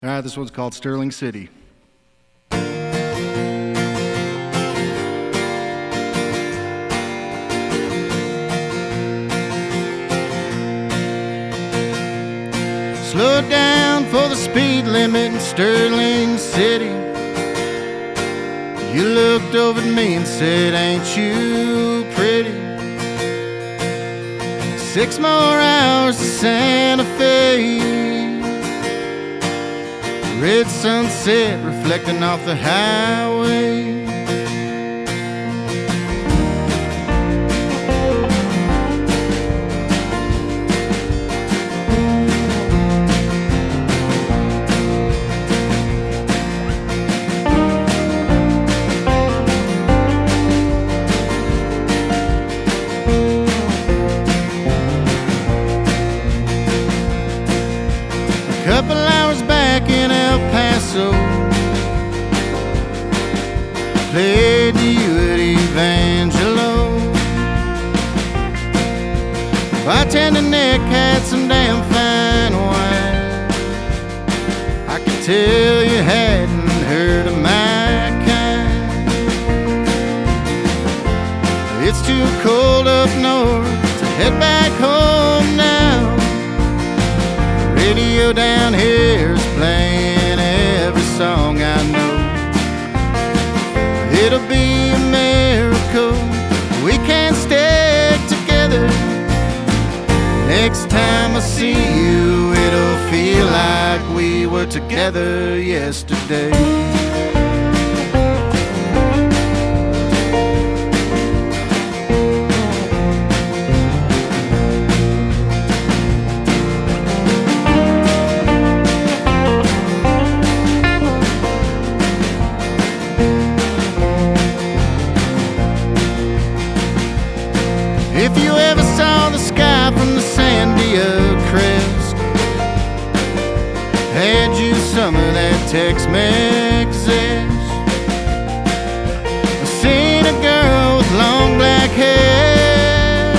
All right, this one's called Sterling City. Slow down for the speed limit in Sterling City. You looked over at me and said, ain't you pretty? 6 more hours to Santa Fe. Red sunset reflecting off the highway. Couple hours back in El Paso, played to you at Evangelo. Bartender Nick had some damn fine wine. I could tell you hadn't heard of my kind. It's too cold up north to head back home now. Radio down here is playing every song I know. It'll be a miracle we can't stick together. Next time I see you, it'll feel like we were together yesterday. If you ever saw the sky from the Sandia crest, had you some of that Tex-Mex zest. I seen a girl with long black hair,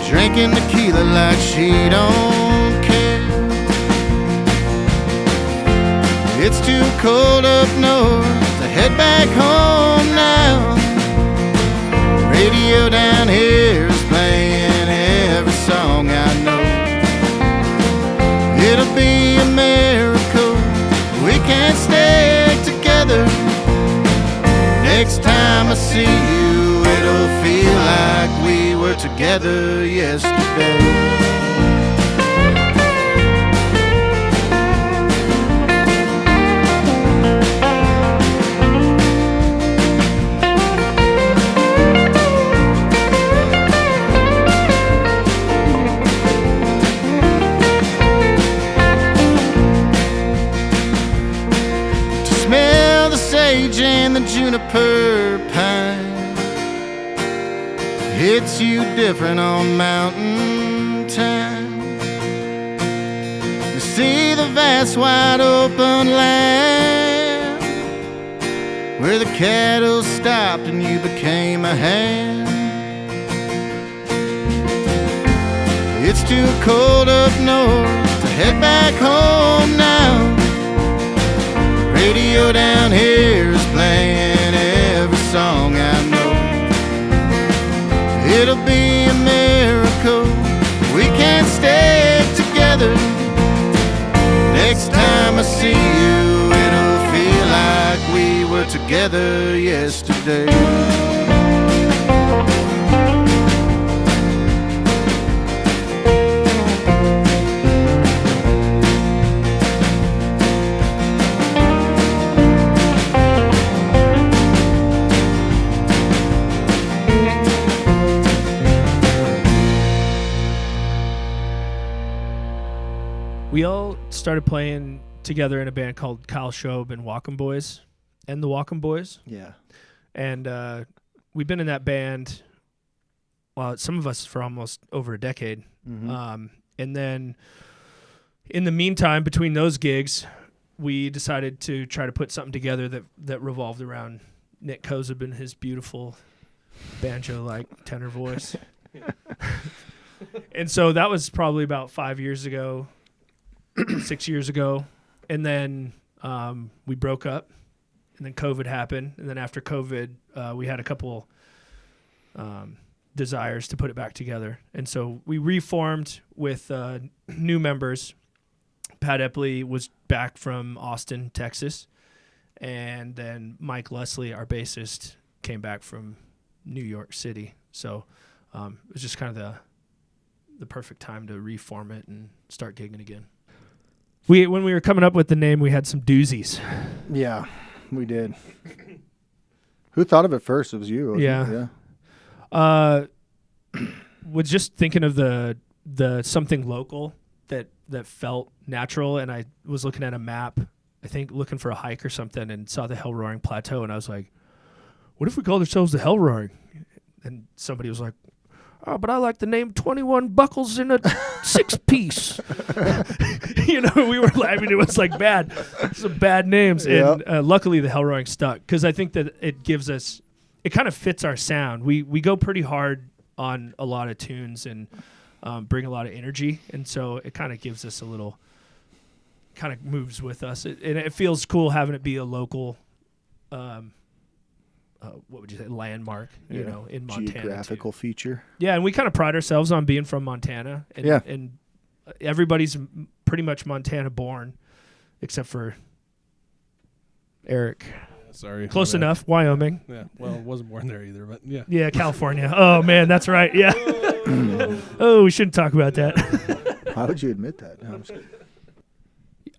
drinking tequila like she don't care. It's too cold up north to head back home now. Radio down here is playing every song I know. It'll be a miracle we can't stay together. Next time I see you, it'll feel like we were together yesterday. And the juniper pine hits you different on mountain time. You see the vast wide open land where the cattle stopped and you became a hand. It's too cold up north to head back home now. Radio down here is playing every song I know. It'll be a miracle we can't stay together. Next time I see you, it'll feel like we were together yesterday. We all started playing together in a band called Kyle Shobe and Wacom Boys, and the Wacom Boys. Yeah. And we've been in that band, well, some of us for almost over a decade. Mm-hmm. And then in the meantime, between those gigs, we decided to try to put something together that revolved around Nick Kozub and his beautiful banjo-like tenor voice. And so that was probably about 5 years ago. 6 years ago, and then we broke up, and then COVID happened, and then after COVID, we had a couple desires to put it back together, and so we reformed with new members. Pat Epley was back from Austin, Texas, and then Mike Leslie, our bassist, came back from New York City. So it was just kind of the perfect time to reform it and start gigging again. When we were coming up with the name, we had some doozies. Yeah, we did. Who thought of it first? It was you. Wasn't it? Yeah. Was just thinking of the something local that felt natural, and I was looking at a map, I think looking for a hike or something, and saw the Hellroaring Plateau, and I was like, what if we called ourselves the Hellroaring? And somebody was like, oh, but I like the name 21 Buckles in a 6-piece. We were laughing. It was like bad. Some bad names. Yep. And luckily the Hellroaring stuck, because I think that it gives us, it kind of fits our sound. We go pretty hard on a lot of tunes and bring a lot of energy. And so it kind of gives us a little, kind of moves with us. And it feels cool having it be a local, what would you say, landmark, in Montana. Geographical feature. Yeah, and we kind of pride ourselves on being from Montana. And everybody's pretty much Montana born, except for Eric. Sorry. Close enough. Wyoming. Yeah, well, wasn't born there either, but yeah. Yeah, California. Oh, man, that's right. Yeah. Oh, we shouldn't talk about that. Why would you admit that? No,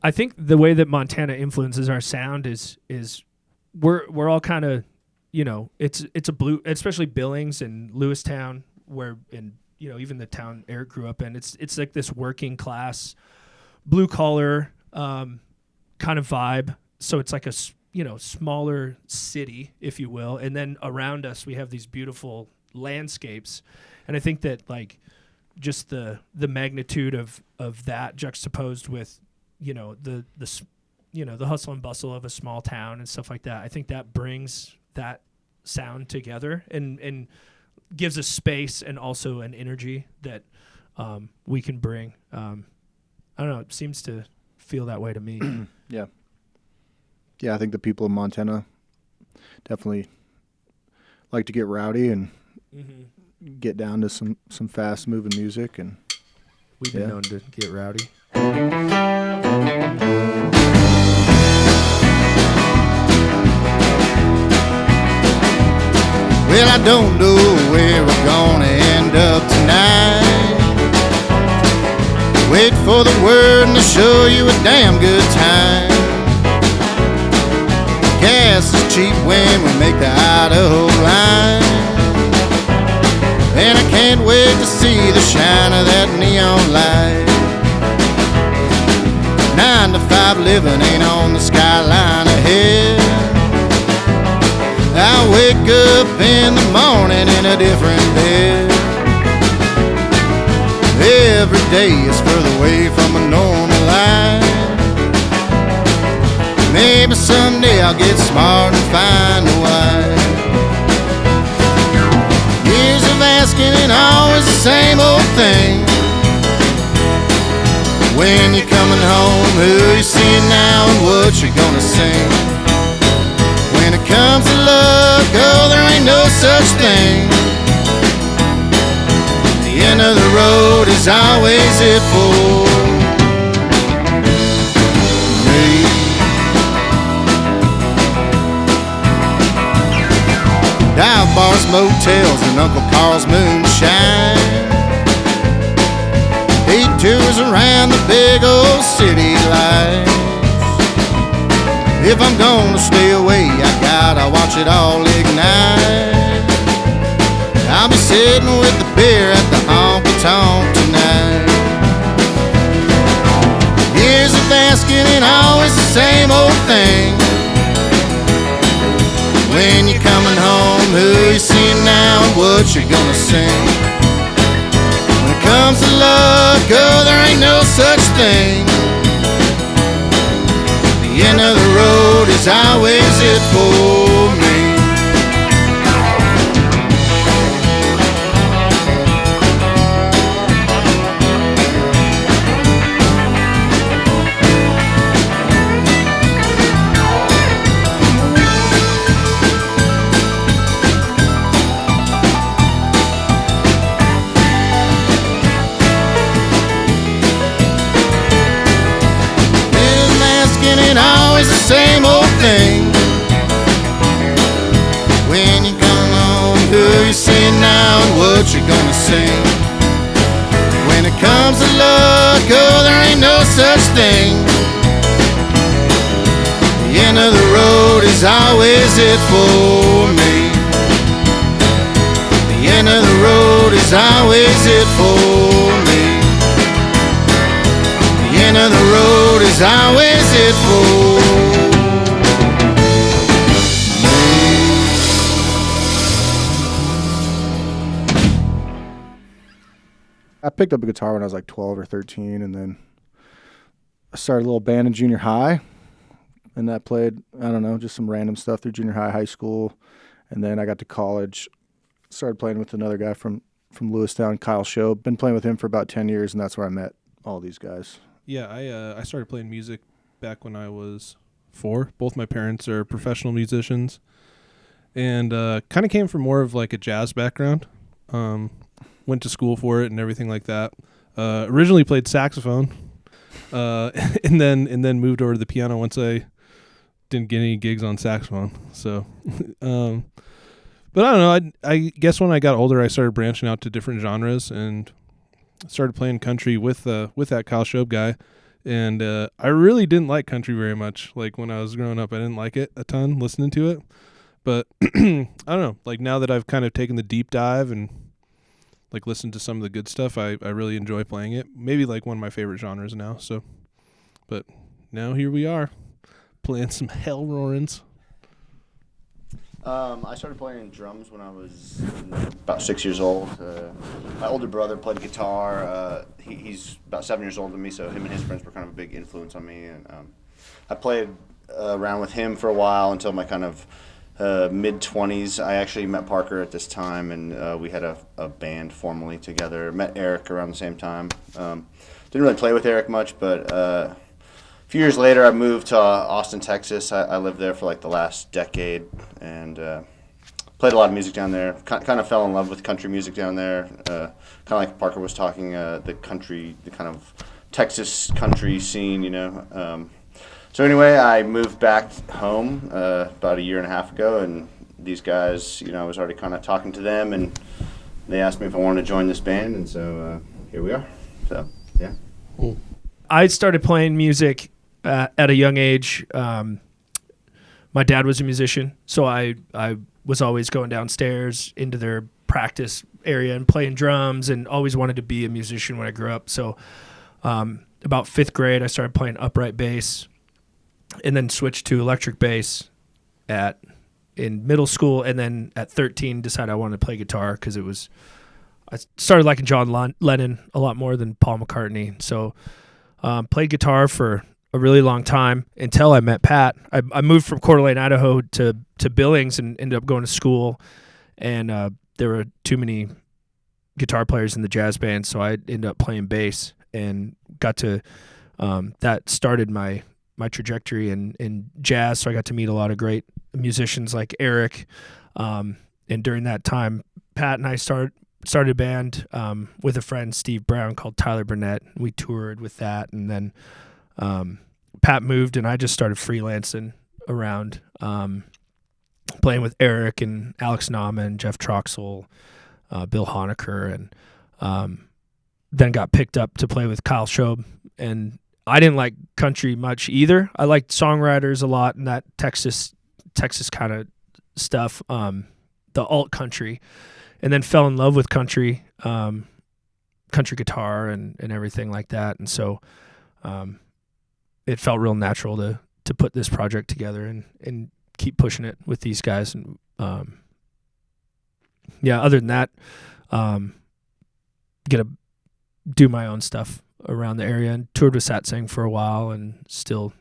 I think the way that Montana influences our sound is we're all kind of, it's a blue, especially Billings and Lewistown, where even the town Eric grew up in, it's like this working class, blue collar kind of vibe. So it's like a smaller city, if you will, and then around us we have these beautiful landscapes, and I think that like just the magnitude of that juxtaposed with the hustle and bustle of a small town and stuff like that, I think that brings that sound together and gives us space and also an energy that we can bring. I don't know, it seems to feel that way to me. Yeah, I think the people of Montana definitely like to get rowdy and get down to some fast moving music, and we've been known to get rowdy. Well, I don't know where we're gonna end up tonight. Wait for the word and to show you a damn good time. Gas is cheap when we make the Idaho line, and I can't wait to see the shine of that neon light. 9 to 5 living ain't on the skyline ahead. I wake up in the morning in a different bed. Every day is further away from a normal life. Maybe someday I'll get smart and find a wife. Years of asking and always the same old thing. When you're coming home, who you seeing now and what you gonna sing? When it comes to love, oh, there ain't no such thing. The end of the road is always it for me. Dive bars, motels, and Uncle Carl's moonshine. 8 tours around the big old city lights. If I'm gonna stay away, I gotta watch it all ignite. I'll be sitting with the beer at the honky tonk tonight. Years of asking and always the same old thing. When you're coming home, who you seeing now and what you gonna sing? When it comes to love, oh, there ain't no such thing. The end of the road is always it for me. same old thing. When you come home, who you see now and what you gonna sing? When it comes to luck, oh, there ain't no such thing. The end of the road is always it for me. The end of the road is always it for me. The end of the road is always it for I picked up a guitar when I was like 12 or 13, and then I started a little band in junior high, and I played, I don't know, just some random stuff through junior high, high school, and then I got to college, started playing with another guy from Lewistown, Kyle Show. Been playing with him for about 10 years, and that's where I met all these guys. Yeah, I started playing music back when I was 4. Both my parents are professional musicians, and kind of came from more of like a jazz background. Went to school for it and everything like that. Originally played saxophone, and then moved over to the piano once I didn't get any gigs on saxophone. So, but I don't know. I guess when I got older, I started branching out to different genres and started playing country with that Kyle Shobe guy. And I really didn't like country very much. Like when I was growing up, I didn't like it a ton listening to it. But I don't know. Like now that I've kind of taken the deep dive and like listen to some of the good stuff, I really enjoy playing it. Maybe like one of my favorite genres now. So, but now here we are playing some Hellroarings. I started playing drums when I was about 6 years old. My older brother played guitar. He's about 7 years older than me, so him and his friends were kind of a big influence on me. And I played around with him for a while until my kind of mid-20s. I actually met Parker at this time, and we had a band formally together. Met Eric around the same time. Didn't really play with Eric much, but a few years later I moved to Austin, Texas. I lived there for like the last decade and played a lot of music down there. Kind of fell in love with country music down there. Kind of like Parker was talking, the kind of Texas country scene, you know. So anyway, I moved back home about a year and a half ago, and these guys, you know, I was already kind of talking to them, and they asked me if I wanted to join this band, and so here we are. So, yeah. Cool. I started playing music at a young age. My dad was a musician, so I was always going downstairs into their practice area and playing drums, and always wanted to be a musician when I grew up. So about 5th grade, I started playing upright bass, and then switched to electric bass in middle school, and then at 13 decided I wanted to play guitar because I started liking John Lennon a lot more than Paul McCartney. So played guitar for a really long time until I met Pat. I moved from Coeur d'Alene, Idaho to Billings and ended up going to school, and there were too many guitar players in the jazz band, so I ended up playing bass and got to that started my trajectory in jazz. So I got to meet a lot of great musicians like Eric. And during that time, Pat and I started a band with a friend, Steve Brown, called Tyler Burnett. We toured with that. And then Pat moved, and I just started freelancing around, playing with Eric and Alex Nauman, Jeff Troxel, Bill Honecker, and then got picked up to play with Kyle Shobe. And I didn't like country much either. I liked songwriters a lot and that Texas kind of stuff, the alt country, and then fell in love with country guitar and everything like that. And so it felt real natural to put this project together and keep pushing it with these guys. And other than that, get to do my own stuff around the area, and toured with Satsang for a while, and still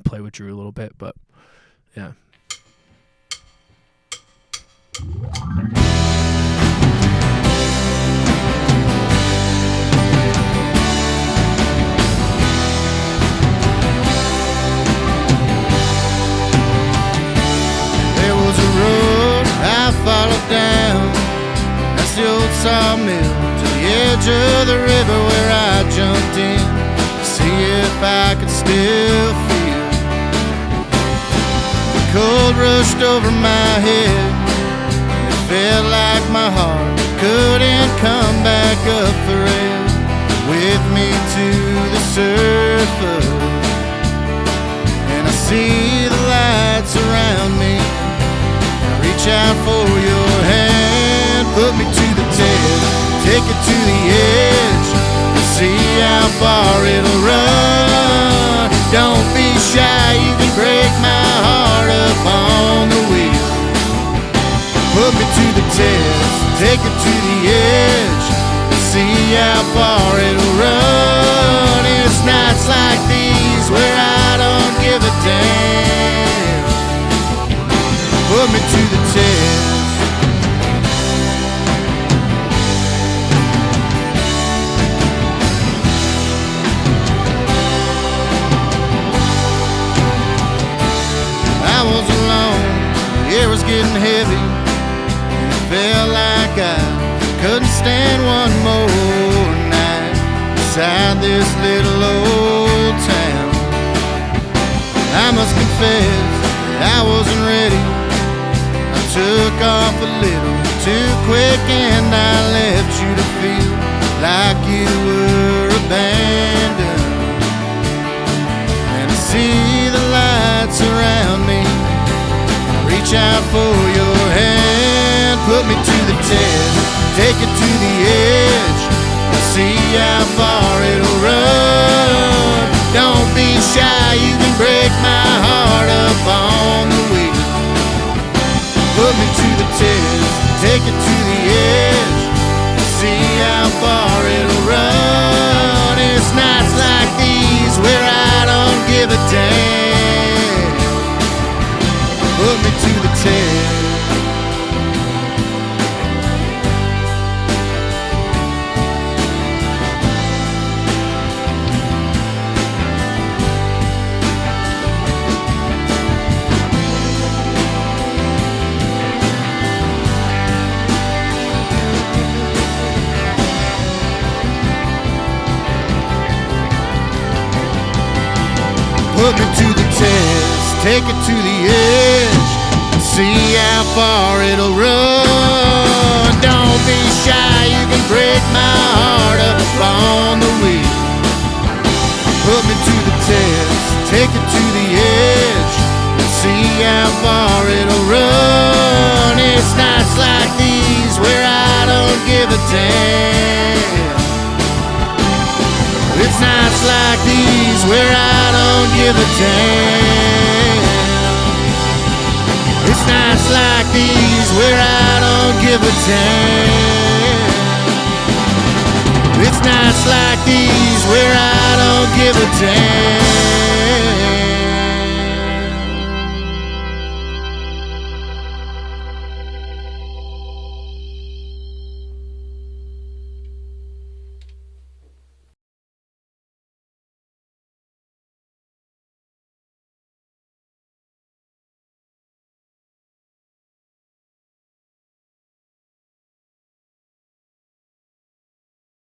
play with Drew a little bit, but yeah. There was a road I followed down, that's the old sawmill, to the edge of the river where I jumped in to see if I could still feel. The cold rushed over my head. It felt like my heart couldn't come back up for air. With me to the surface, and I see the lights around me. I reach out for your hand, put me to the test, take it to the edge, see how far it'll run. Don't be shy, you can break my heart up on the wheel. Put me to the test, take it to the edge, see how far it'll run. It's nights like these where I don't give a damn. Put me to the test. I was alone, the air was getting heavy, and it felt like I couldn't stand one more night beside this little old town. I must confess that I wasn't ready. I took off a little too quick, and I left you to feel like you were abandoned. And I see the lights around me, reach out for your hand, put me to the test, take it to the edge, see how far it'll run. Don't be shy, you can break my heart up on the wheel. Put me to the test, take it to the edge, see how far it'll run. It's nights like these where I don't give a damn. Put me to the test. Put me to the test, take it to the edge, see how far it'll run. Don't be shy, you can break my heart up on the wheel. Put me to the test, take it to the edge, see how far it'll run. It's nights like these where I don't give a damn. It's nights like these where I don't give a damn. It's nights like these where I don't give a damn. It's nights like these where I don't give a damn.